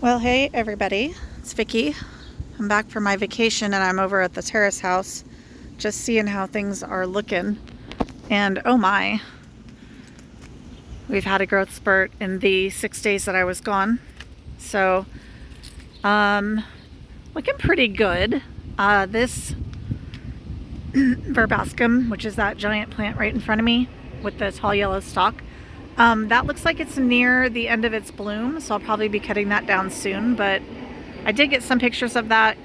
Well, hey everybody, it's Vicky. I'm back from my vacation and I'm over at the terrace house just seeing how things are looking. And oh my, we've had a growth spurt in the 6 days that I was gone. So, um, looking pretty good. This verbascum, which is that giant plant right in front of me with the tall yellow stalk, that looks like it's near the end of its bloom, so I'll probably be cutting that down soon, but I did get some pictures of that,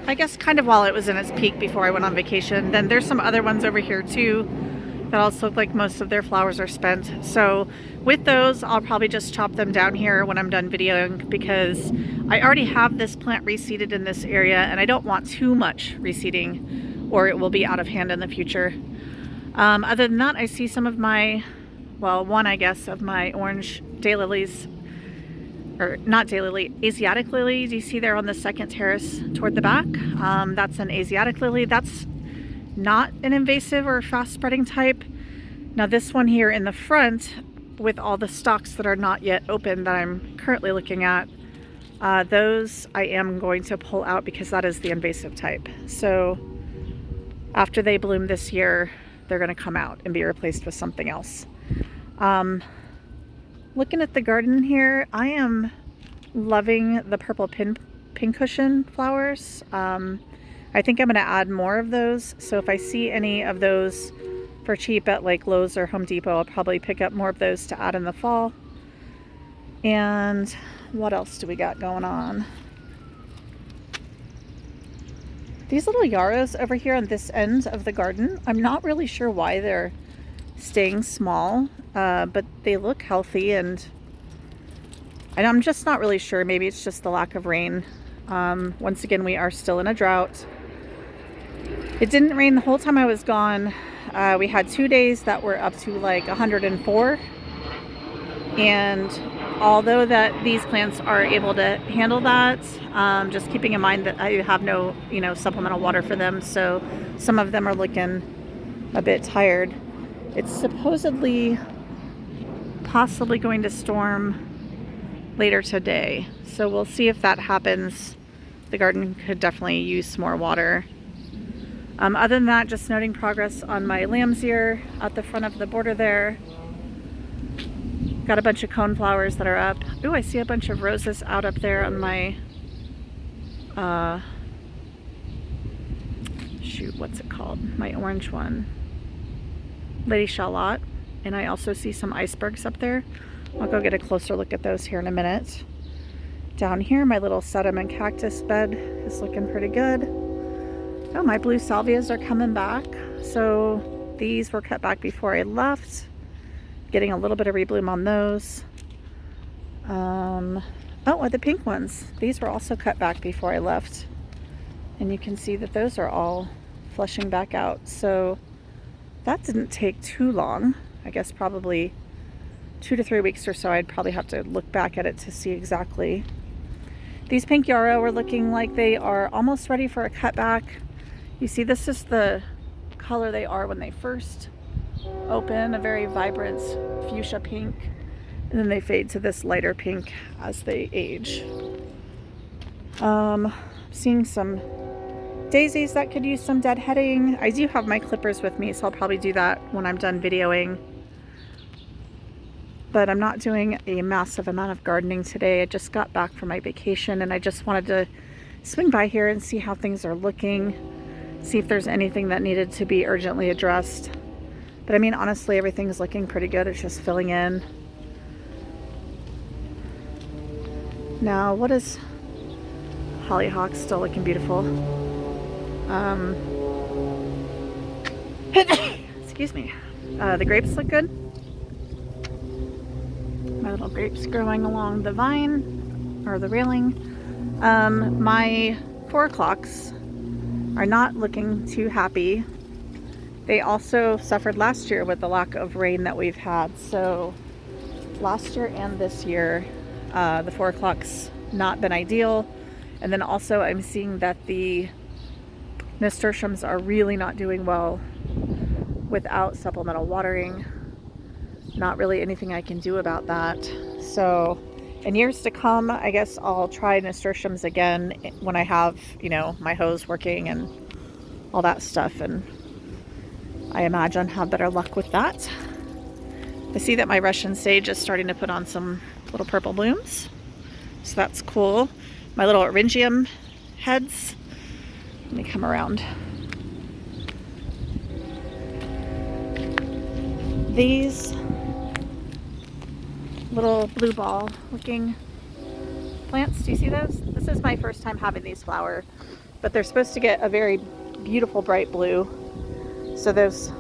I guess kind of while it was in its peak before I went on vacation. Then there's some other ones over here too that also look like most of their flowers are spent. So with those, I'll probably just chop them down here when I'm done videoing, because I already have this plant reseeded in this area and I don't want too much reseeding or it will be out of hand in the future. Other than that, I see some of my, well, one I guess of my orange daylilies, or not daylily, Asiatic lily. Do you see there on the second terrace toward the back? That's an Asiatic lily. That's not an invasive or fast spreading type. Now this one here in the front with all the stalks that are not yet open that I'm currently looking at, those I am going to pull out because that is the invasive type. So after they bloom this year, they're going to come out and be replaced with something else. Looking at the garden here, I am loving the purple pincushion flowers. I think I'm going to add more of those. So if I see any of those for cheap at like Lowe's or Home Depot, I'll probably pick up more of those to add in the fall. And what else do we got going on? These little yarrows over here on this end of the garden, I'm not really sure why they're staying small, but they look healthy, and I'm just not really sure. Maybe it's just the lack of rain. Once again, we are still in a drought. It didn't rain the whole time I was gone. We had 2 days that were up to like 104, and although that these plants are able to handle that, just keeping in mind that I have no, supplemental water for them, so some of them are looking a bit tired. It's supposedly possibly going to storm later today, so we'll see if that happens. The garden could definitely use some more water. Other than that, just noting progress on my lamb's ear at the front of the border there. Got a bunch of cone flowers that are up. Ooh, I see a bunch of roses out up there on my, what's it called? My orange one. Lady Charlotte. And I also see some icebergs up there. I'll go get a closer look at those here in a minute. Down here, my little sedum cactus bed is looking pretty good. Oh, my blue salvias are coming back. So these were cut back before I left. Getting a little bit of rebloom on those. Oh, the pink ones. These were also cut back before I left. And you can see that those are all flushing back out. So that didn't take too long. I guess probably 2 to 3 weeks or so. I'd probably have to look back at it to see exactly. These pink yarrow are looking like they are almost ready for a cutback. You see, this is the color they are when they first open, a very vibrant fuchsia pink, and then they fade to this lighter pink as they age. Seeing some daisies that could use some deadheading. I do have my clippers with me, so I'll probably do that when I'm done videoing. But I'm not doing a massive amount of gardening today. I just got back from my vacation and I just wanted to swing by here and see how things are looking, see if there's anything that needed to be urgently addressed. But I mean, honestly, everything's looking pretty good. It's just filling in. Now, what is hollyhock? Still looking beautiful. Excuse me. The grapes look good. My little grapes growing along the vine, or the railing. My 4 o'clocks are not looking too happy. They also suffered last year with the lack of rain that we've had. So last year and this year, the 4 o'clocks not been ideal. And then also I'm seeing that the nasturtiums are really not doing well without supplemental watering. Not really anything I can do about that. So In years to come, I guess I'll try nasturtiums again when I have, you know, my hose working and all that stuff, and I imagine have better luck with that. I see that my Russian sage is starting to put on some little purple blooms, so that's cool. My little Eryngium heads, let me come around. These little blue ball looking plants, do you see those? This is my first time having these flower, but they're supposed to get a very beautiful bright blue. So those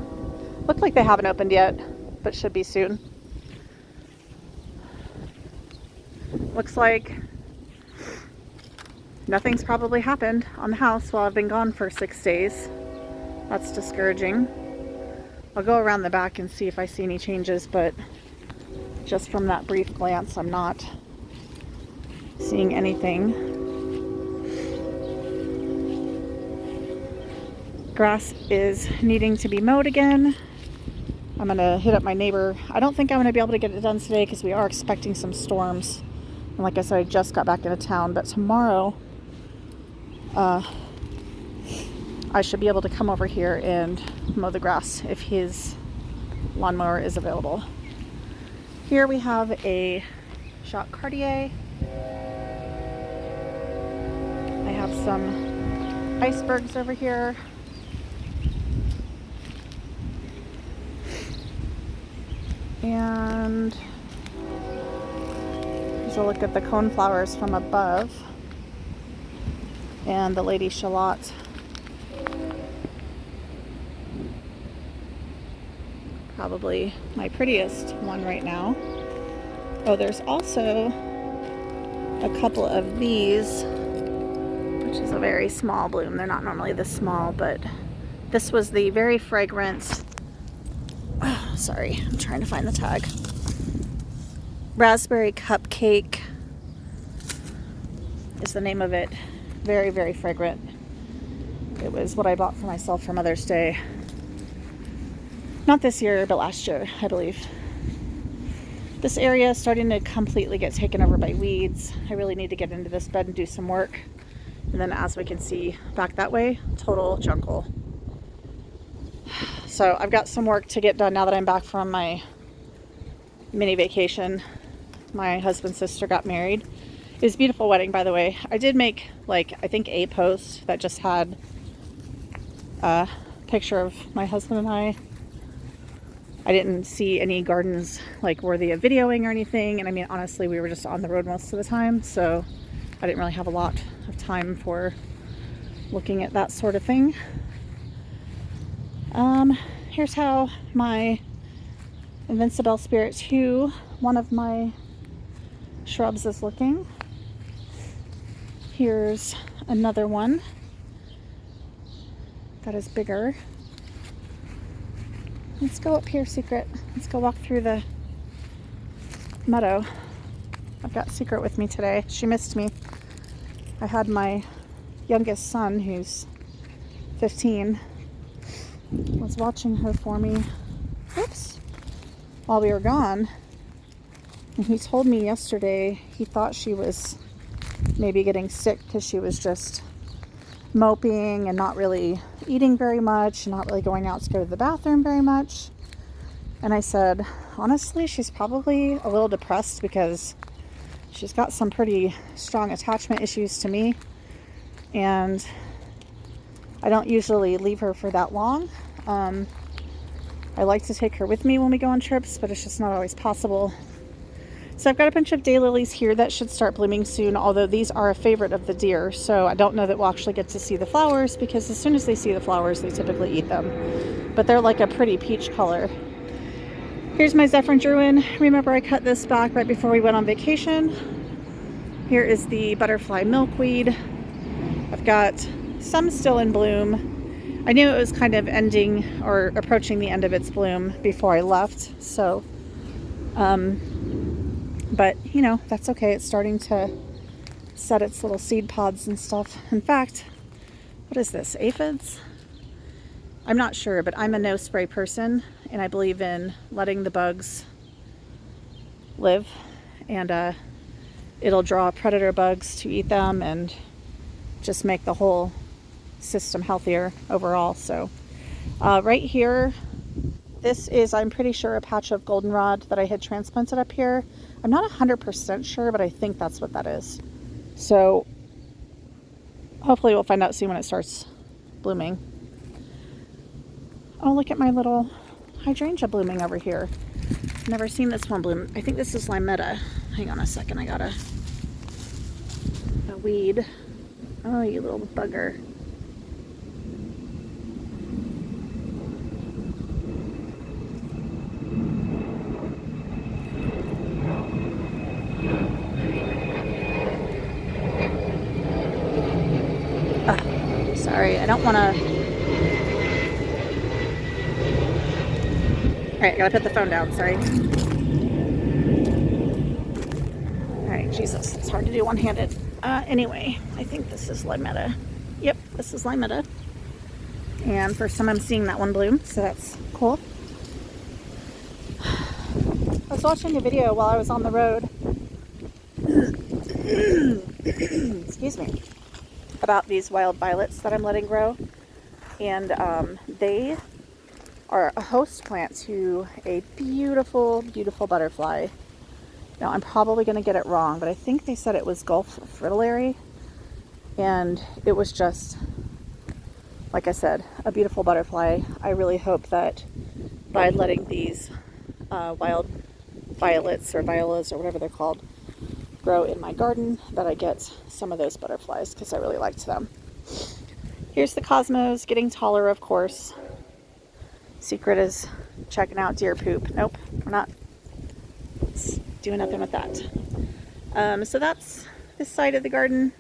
look like they haven't opened yet, but should be soon. Looks like nothing's probably happened on the house while I've been gone for 6 days. That's discouraging. I'll go around the back and see if I see any changes, but just from that brief glance, I'm not seeing anything. Grass is needing to be mowed again. I'm gonna hit up my neighbor. I don't think I'm gonna be able to get it done today because we are expecting some storms. And like I said, I just got back into town, but tomorrow I should be able to come over here and mow the grass if his lawnmower is available. Here we have a Jacques Cartier. I have some icebergs over here. And here's a look at the coneflowers from above. And the Lady Shallot. Probably my prettiest one right now. Oh, there's also a couple of these, which is a very small bloom. They're not normally this small, but this was the very fragrant, oh, sorry, I'm trying to find the tag. Raspberry Cupcake is the name of it. Very, very fragrant. It was what I bought for myself for Mother's Day. Not this year, but last year, I believe. This area is starting to completely get taken over by weeds. I really need to get into this bed and do some work. And then as we can see back that way, total jungle. So I've got some work to get done now that I'm back from my mini vacation. My husband's sister got married. It was a beautiful wedding, by the way. I did make, like, I think a post that just had a picture of my husband and I. I didn't see any gardens like worthy of videoing or anything, and I mean, honestly, we were just on the road most of the time, so I didn't really have a lot of time for looking at that sort of thing. Here's how my Invincible Spirit 2, one of my shrubs, is looking. Here's another one that is bigger. Let's go up here, Secret. Let's go walk through the meadow. I've got Secret with me today. She missed me. I had my youngest son, who's 15, was watching her for me. Oops. While we were gone. And he told me yesterday he thought she was maybe getting sick because she was just moping and not really eating very much, not really going out to go to the bathroom very much. And I said, honestly, she's probably a little depressed because she's got some pretty strong attachment issues to me, and I don't usually leave her for that long. I like to take her with me when we go on trips, but it's just not always possible. So I've got a bunch of daylilies here that should start blooming soon, although these are a favorite of the deer, so I don't know that we'll actually get to see the flowers, because as soon as they see the flowers, they typically eat them. But they're like a pretty peach color. Here's my Zephyrin Druin. Remember, I cut this back right before we went on vacation. Here is the butterfly milkweed. I've got some still in bloom. I knew it was kind of ending or approaching the end of its bloom before I left, so but, you know, that's okay. It's starting to set its little seed pods and stuff. In fact, what is this? Aphids? I'm not sure, but I'm a no spray person, and I believe in letting the bugs live. And it'll draw predator bugs to eat them and just make the whole system healthier overall. So right here, this is, I'm pretty sure, a patch of goldenrod that I had transplanted up here. I'm not 100% sure, but I think that's what that is. So hopefully we'll find out soon when it starts blooming. Oh, look at my little hydrangea blooming over here. Never seen this one bloom. I think this is limetta. Hang on a second, I got a weed. Oh, you little bugger. Sorry, I don't want to. Alright, I gotta put the phone down, sorry. Alright, Jesus, it's hard to do one-handed. Anyway, I think this is limetta. Yep, this is limetta. And first time I'm seeing that one bloom, so that's cool. I was watching a video while I was on the road. Excuse me. About these wild violets that I'm letting grow. And they are a host plant to a beautiful, beautiful butterfly. Now, I'm probably going to get it wrong, but I think they said it was Gulf fritillary. And it was just, like I said, a beautiful butterfly. I really hope that by letting these wild violets or violas or whatever they're called grow in my garden, that I get some of those butterflies, because I really liked them. Here's the cosmos getting taller, of course. Secret is checking out deer poop. Nope, we're not doing nothing with that. So that's this side of the garden.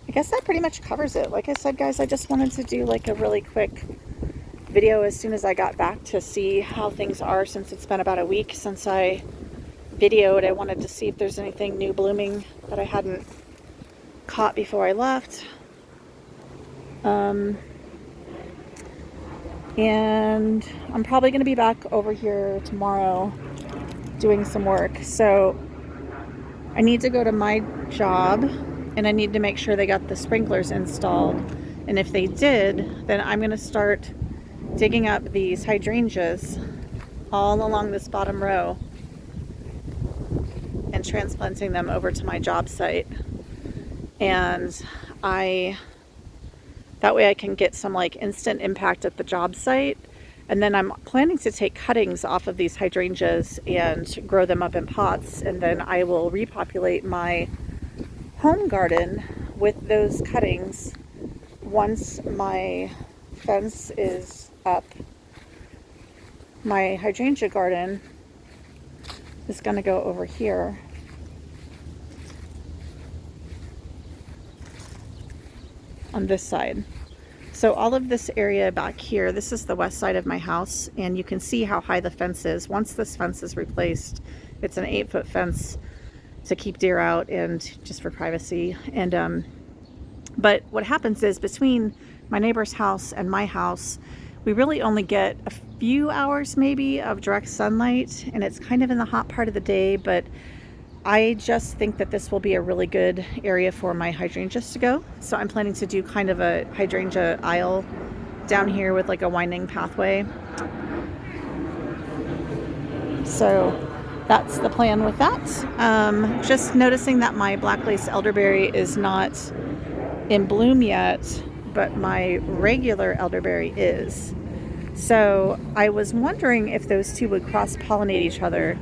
I guess that pretty much covers it. Like I said, guys, I just wanted to do like a really quick video as soon as I got back to see how things are, since it's been about a week since I videoed. I wanted to see if there's anything new blooming that I hadn't caught before I left. And I'm probably going to be back over here tomorrow doing some work. So I need to go to my job and I need to make sure they got the sprinklers installed. And if they did, then I'm going to start digging up these hydrangeas all along this bottom row and transplanting them over to my job site. And that way I can get some like instant impact at the job site. And then I'm planning to take cuttings off of these hydrangeas and grow them up in pots. And then I will repopulate my home garden with those cuttings once my fence is up. My hydrangea garden is going to go over here. On this side. So all of this area back here, this is the west side of my house, and you can see how high the fence is. Once this fence is replaced, it's an 8-foot fence to keep deer out and just for privacy. And but what happens is, between my neighbor's house and my house, we really only get a few hours maybe of direct sunlight, and it's kind of in the hot part of the day. But I just think that this will be a really good area for my hydrangeas to go. So I'm planning to do kind of a hydrangea aisle down here with like a winding pathway. So that's the plan with that. Just noticing that my black lace elderberry is not in bloom yet, but my regular elderberry is. So I was wondering if those two would cross-pollinate each other.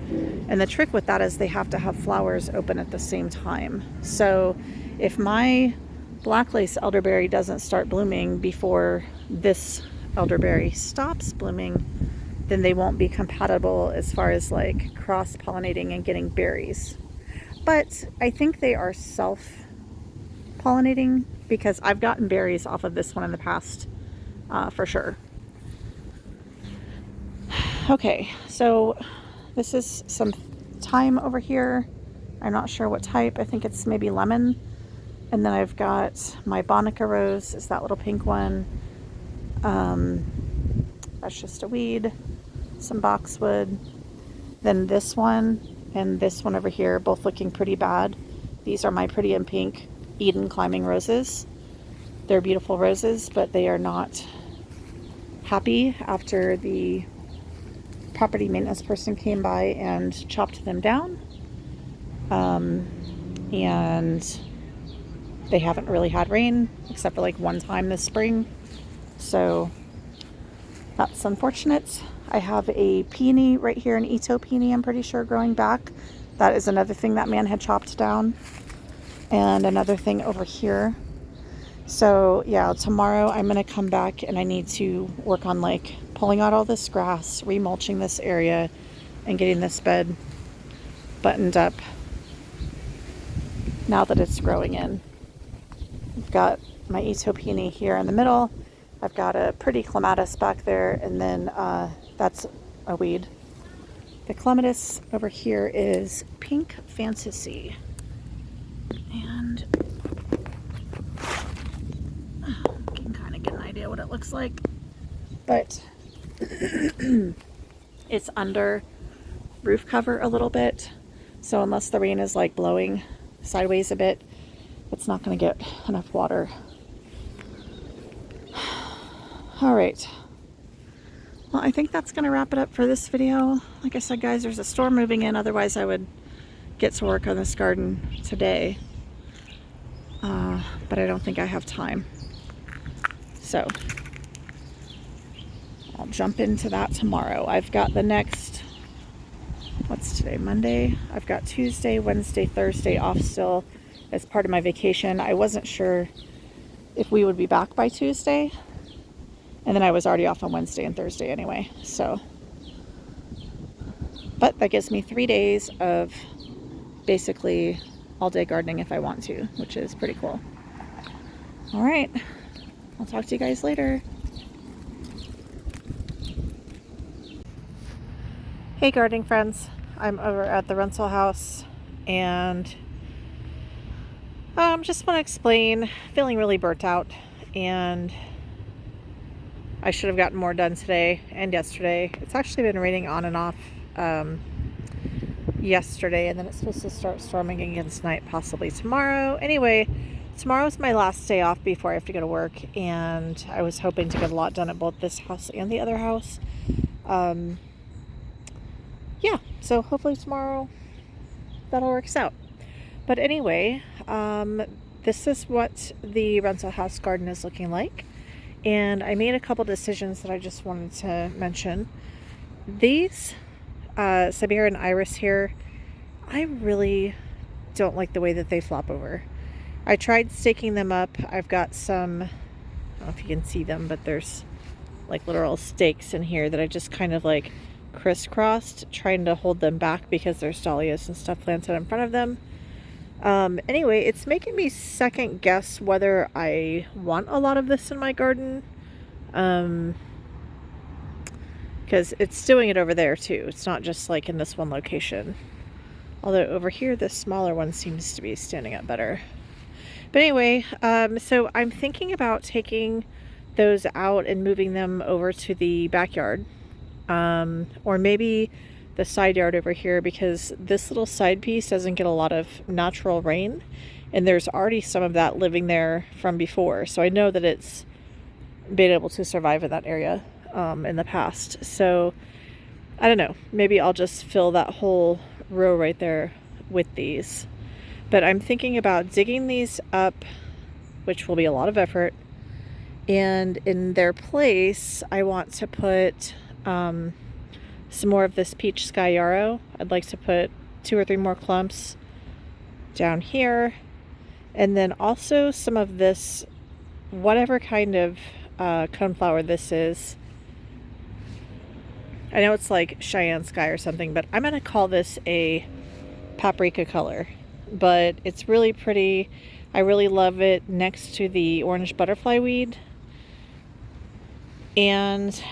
And the trick with that is they have to have flowers open at the same time. So if my black lace elderberry doesn't start blooming before this elderberry stops blooming, then they won't be compatible as far as like cross-pollinating and getting berries. But I think they are self-pollinating, because I've gotten berries off of this one in the past, for sure. Okay, so this is some thyme over here. I'm not sure what type. I think it's maybe lemon. And then I've got my Bonica rose, is that little pink one. That's just a weed. Some boxwood. Then this one and this one over here, both looking pretty bad. These are my Pretty in Pink Eden climbing roses. They're beautiful roses, but they are not happy after the property maintenance person came by and chopped them down. And they haven't really had rain except for like one time this spring. So that's unfortunate. I have a peony right here, an Ito peony, I'm pretty sure, growing back. That is another thing that man had chopped down. And another thing over here. So yeah, tomorrow I'm gonna come back and I need to work on like pulling out all this grass, remulching this area, and getting this bed buttoned up now that it's growing in. I've got my Ito peony here in the middle. I've got a pretty clematis back there, and then that's a weed. The clematis over here is Pink Fantasy. And you can kind of get an idea what it looks like. But it's under roof cover a little bit. So unless the rain is like blowing sideways a bit, it's not going to get enough water. All right. Well, I think that's going to wrap it up for this video. Like I said, guys, there's a storm moving in. Otherwise, I would get to work on this garden today. But I don't think I have time. So I'll jump into that tomorrow. I've got the next, what's today, Monday? I've got Tuesday, Wednesday, Thursday off still as part of my vacation. I wasn't sure if we would be back by Tuesday. And then I was already off on Wednesday and Thursday anyway. So, but that gives me 3 days of basically all day gardening if I want to, which is pretty cool. All right. I'll talk to you guys later. Hey gardening friends, I'm over at the rental house and just want to explain, feeling really burnt out, and I should have gotten more done today and yesterday. It's actually been raining on and off yesterday, and then it's supposed to start storming again tonight, possibly tomorrow. Anyway, tomorrow's my last day off before I have to go to work, and I was hoping to get a lot done at both this house and the other house. Yeah, so hopefully tomorrow that all works out. But anyway, this is what the rental house garden is looking like. And I made a couple decisions that I just wanted to mention. These Siberian iris here, I really don't like the way that they flop over. I tried staking them up. I've got some, I don't know if you can see them, but there's like literal stakes in here that I just kind of like crisscrossed, trying to hold them back because there's dahlias and stuff planted in front of them. Anyway, it's making me second guess whether I want a lot of this in my garden, because it's doing it over there too. It's not just like in this one location, although over here this smaller one seems to be standing up better. But anyway, so I'm thinking about taking those out and moving them over to the backyard, or maybe the side yard over here, because this little side piece doesn't get a lot of natural rain, and there's already some of that living there from before, so I know that it's been able to survive in that area in the past. So I don't know, maybe I'll just fill that whole row right there with these. But I'm thinking about digging these up, which will be a lot of effort, and in their place I want to put some more of this peach sky yarrow. I'd like to put 2 or 3 more clumps down here, and then also some of this, whatever kind of coneflower this is. I know it's like Cheyenne sky or something, but I'm gonna call this a paprika color, but it's really pretty. I really love it next to the orange butterfly weed, and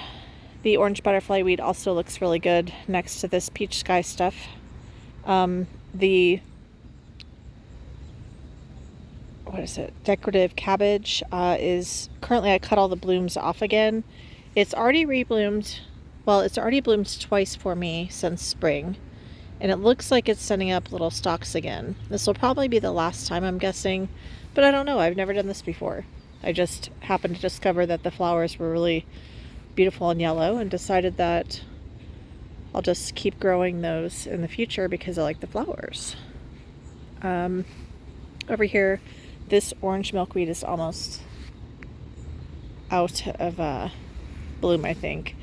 the orange butterfly weed also looks really good next to this peach sky stuff. The, what is it, decorative cabbage is currently, I cut all the blooms off again. It's already rebloomed well, it's already bloomed twice for me since spring, and it looks like it's sending up little stalks again. This will probably be the last time, I'm guessing, but I don't know. I've never done this before. I just happened to discover that the flowers were really beautiful and yellow and decided that I'll just keep growing those in the future because I like the flowers. Over here, this orange milkweed is almost out of bloom, I think.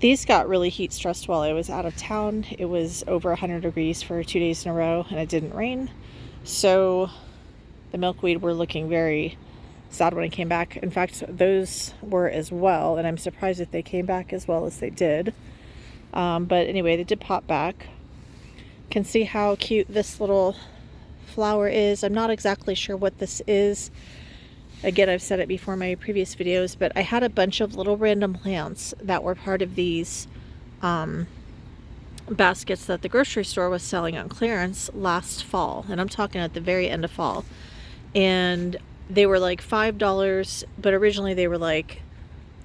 These got really heat stressed while I was out of town. It was over 100 degrees for 2 days in a row, and it didn't rain. So the milkweed were looking very sad when I came back. In fact, those were as well, and I'm surprised that they came back as well as they did. But anyway, they did pop back. Can see how cute this little flower is. I'm not exactly sure what this is. Again, I've said it before in my previous videos, but I had a bunch of little random plants that were part of these baskets that the grocery store was selling on clearance last fall. And I'm talking at the very end of fall. And they were like $5, but originally they were like,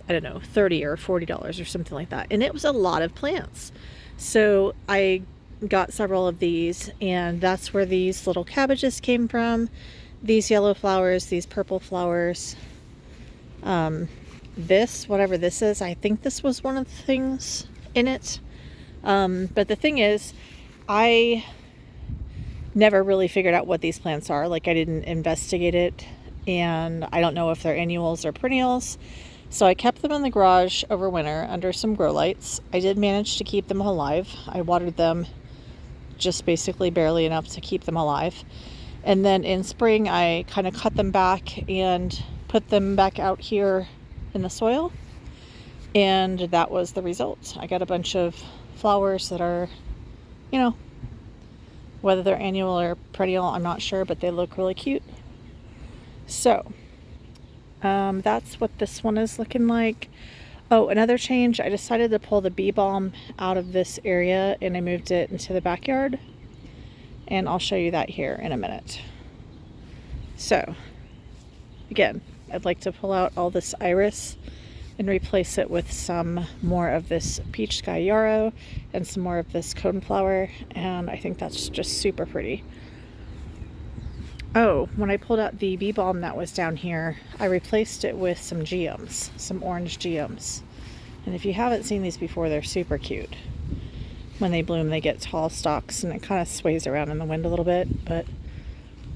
I don't know, $30 or $40 or something like that. And it was a lot of plants. So I got several of these, and that's where these little cabbages came from. These yellow flowers, these purple flowers. This, whatever this is, I think this was one of the things in it. But the thing is, I never really figured out what these plants are. Like, I didn't investigate it, and I don't know if they're annuals or perennials. So I kept them in the garage over winter under some grow lights. I did manage to keep them alive. I watered them just basically barely enough to keep them alive. And then in spring, I kind of cut them back and put them back out here in the soil. And that was the result. I got a bunch of flowers that are, you know, whether they're annual or perennial, I'm not sure, but they look really cute. So that's what this one is looking like. Oh, another change, I decided to pull the bee balm out of this area and I moved it into the backyard. And I'll show you that here in a minute. So, again, I'd like to pull out all this iris and replace it with some more of this peach sky yarrow and some more of this coneflower, and I think that's just super pretty. Oh, when I pulled out the bee balm that was down here, I replaced it with some geums, some orange geums. And if you haven't seen these before, they're super cute. When they bloom, they get tall stalks and it kind of sways around in the wind a little bit, but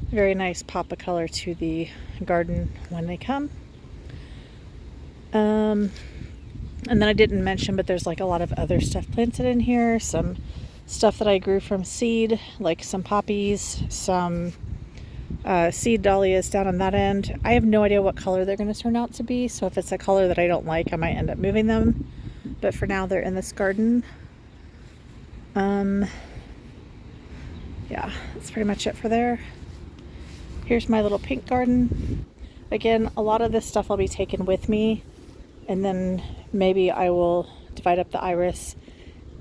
very nice pop of color to the garden when they come. And then I didn't mention, but there's like a lot of other stuff planted in here. Some stuff that I grew from seed, like some poppies, some seed dahlias down on that end. I have no idea what color they're going to turn out to be, so if it's a color that I don't like, I might end up moving them. But for now, they're in this garden. Yeah, that's pretty much it for there. Here's my little pink garden. Again, a lot of this stuff I'll be taking with me, and then maybe I will divide up the iris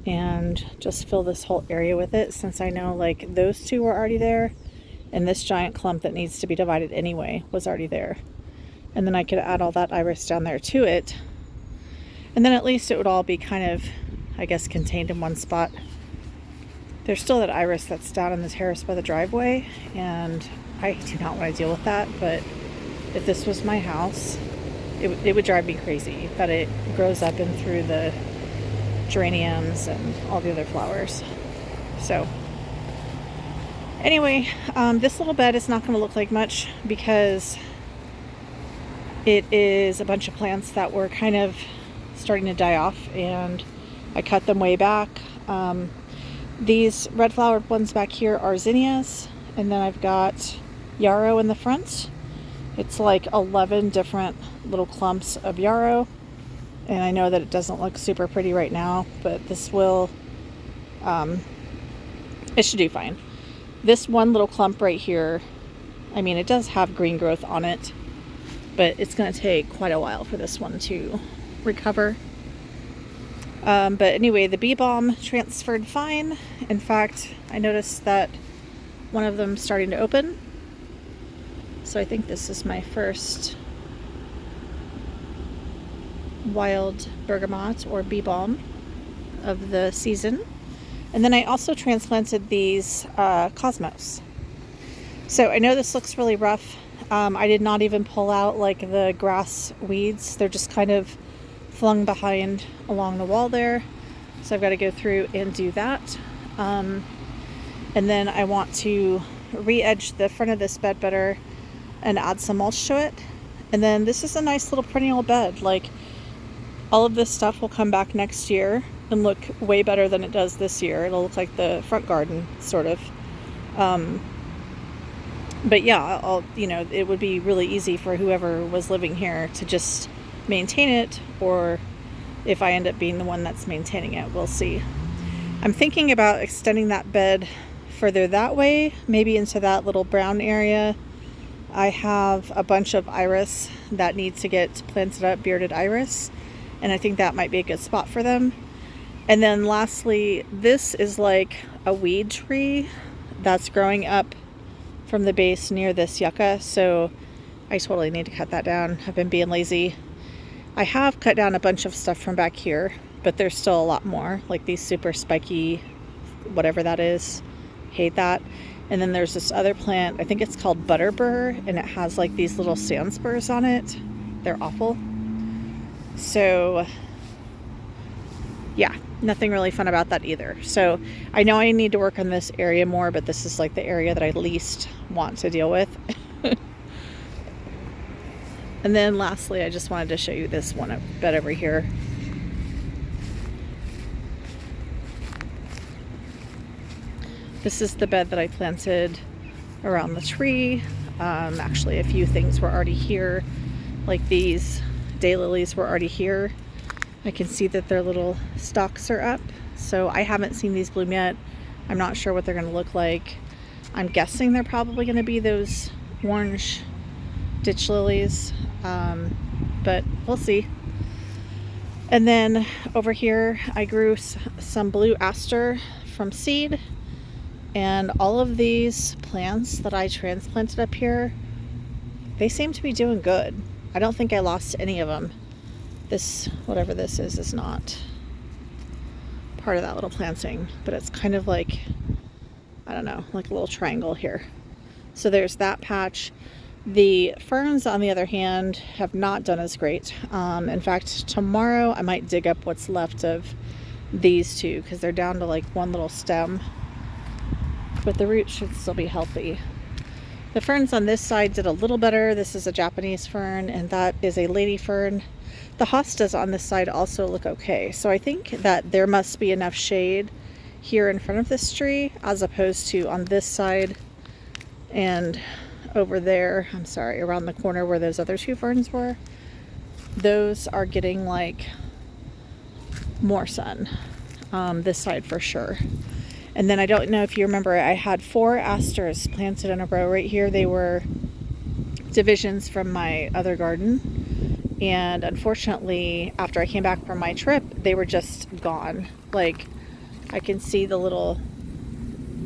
and just fill this whole area with it, since I know like those two were already there, and this giant clump that needs to be divided anyway was already there. And then I could add all that iris down there to it, and then at least it would all be kind of, I guess, contained in one spot. There's still that iris that's down in the terrace by the driveway, and I do not want to deal with that, but if this was my house, it would drive me crazy that it grows up in through the geraniums and all the other flowers. So anyway, this little bed is not going to look like much because it is a bunch of plants that were kind of starting to die off, and I cut them way back. These red flowered ones back here are zinnias, and then I've got yarrow in the front. It's like 11 different little clumps of yarrow, and I know that it doesn't look super pretty right now, but this will, it should do fine. This one little clump right here, I mean, it does have green growth on it, but it's going to take quite a while for this one to recover. But anyway, the bee balm transferred fine. In fact, I noticed that one of them starting to open. So I think this is my first wild bergamot or bee balm. of the season. And then I also transplanted these cosmos. So I know this looks really rough. I did not even pull out like the grass weeds. They're just kind of flung behind along the wall there. So I've got to go through and do that. And then I want to re-edge the front of this bed better and add some mulch to it. And then this is a nice little perennial bed. Like, all of this stuff will come back next year and look way better than it does this year. It'll look like the front garden, sort of. But yeah, it would be really easy for whoever was living here to just maintain it, or if I end up being the one that's maintaining it, we'll see. I'm thinking about extending that bed further that way, maybe into that little brown area. I have a bunch of iris that need to get planted up, bearded iris, and I think that might be a good spot for them. And then lastly, this is like a weed tree that's growing up from the base near this yucca, so I totally need to cut that down. I've been being lazy. I have cut down a bunch of stuff from back here, but there's still a lot more, like these super spiky, whatever that is. Hate that. And then there's this other plant, I think it's called butterbur, and it has like these little sand spurs on it. They're awful. So yeah, nothing really fun about that either. So I know I need to work on this area more, but this is like the area that I least want to deal with. And then lastly, I just wanted to show you this one bed over here. This is the bed that I planted around the tree. Actually, a few things were already here. Like these daylilies were already here. I can see that their little stalks are up. So I haven't seen these bloom yet. I'm not sure what they're going to look like. I'm guessing they're probably going to be those orange ditch lilies. But we'll see. And then over here, I grew some blue aster from seed. And all of these plants that I transplanted up here, they seem to be doing good. I don't think I lost any of them. This, whatever this is not part of that little planting, but it's kind of like, I don't know, like a little triangle here. So there's that patch. The ferns, on the other hand, have not done as great. In fact, tomorrow I might dig up what's left of these two, because they're down to like one little stem. But the roots should still be healthy. The ferns on this side did a little better. This is a Japanese fern, and that is a lady fern. The hostas on this side also look okay. So I think that there must be enough shade here in front of this tree, as opposed to on this side and over there, I'm sorry, around the corner where those other two ferns were. Those are getting like more sun. This side for sure. And then I don't know if you remember, I had 4 asters planted in a row right here. They were divisions from my other garden. And unfortunately, after I came back from my trip, they were just gone. Like, I can see the little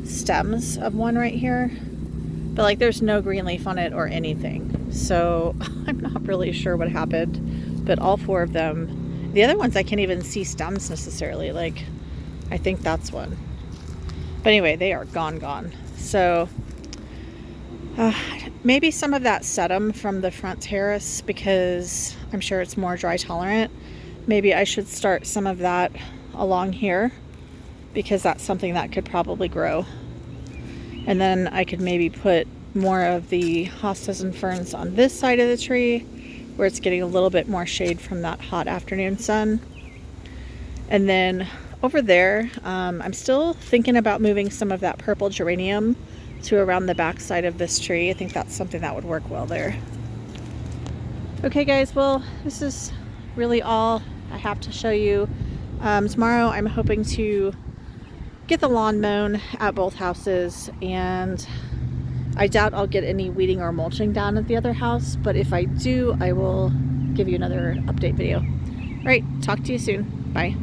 stems of one right here. But like, there's no green leaf on it or anything. So I'm not really sure what happened. But all 4 of them, the other ones I can't even see stems necessarily. Like, I think that's one. But anyway, they are gone. So maybe some of that sedum from the front terrace, because I'm sure it's more dry tolerant. Maybe I should start some of that along here, because that's something that could probably grow. And then I could maybe put more of the hostas and ferns on this side of the tree, where it's getting a little bit more shade from that hot afternoon sun. And then over there, I'm still thinking about moving some of that purple geranium to around the back side of this tree. I think that's something that would work well there. Okay guys, well, this is really all I have to show you. Tomorrow I'm hoping to get the lawn mown at both houses, and I doubt I'll get any weeding or mulching down at the other house, but if I do, I will give you another update video. All right, talk to you soon. Bye.